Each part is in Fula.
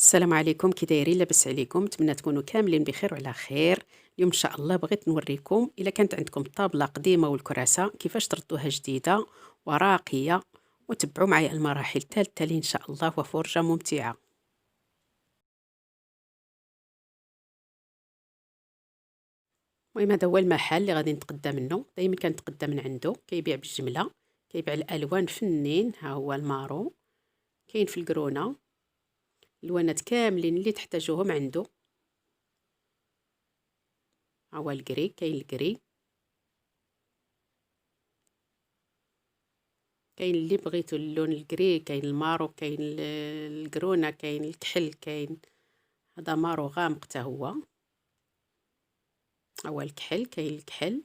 السلام عليكم، كي دايرين؟ لاباس عليكم؟ نتمنى تكونوا كاملين بخير وعلى خير. اليوم ان شاء الله بغيت نوريكم الا كانت عندكم طابله قديمه والكراسه كيفاش تردوها جديده وراقيه، وتبعوا معي المراحل التالي ان شاء الله وفرجه ممتعه. المهم هذا هو المحل اللي غادي نتغدى منه، دائما كنتغدى من عنده، كيبيع بالجمله، كيبيع الالوان فنين. ها هو المارو، كاين في القرونه الوانات كاملين اللي تحتاجوهم عنده. ها هو الكري، كاين الكري، كاين اللي بغيتو اللون الكري، كاين المارو، كاين القرونه، كاين الكحل، كاين هذا مارو غامق حتى هو. هو الكحل، كاين الكحل،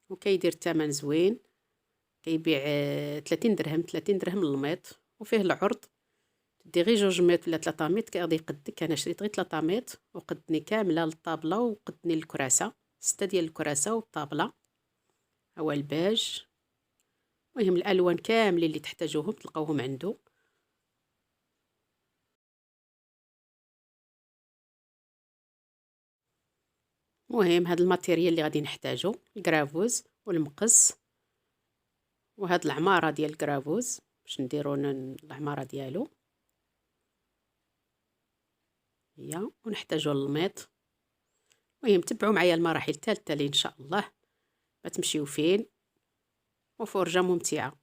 وكيدير الثمن زوين، كيبيع 30 درهم، 30 درهم للميط، وفيه العرض تدي غير 2 ميط ولا 3 ميط كيغادي يقدك. انا شريت غير 3 ميط وقدني كامله للطابله وقدني الكراسه، 6 ديال الكراسه والطابله. هو الباج، المهم الالوان كاملين اللي تحتاجوهم تلقاوهم عنده. المهم هاد الماتيريال اللي غادي نحتاجو الكرافوز والمقص، وهاد العماره ديال الكرافوز باش نديرو العماره ديالو هي، ونحتاجو الميط. المهم تبعوا معايا المراحل التالية ان شاء الله، ما تمشيو فين، وفرجه ممتعه.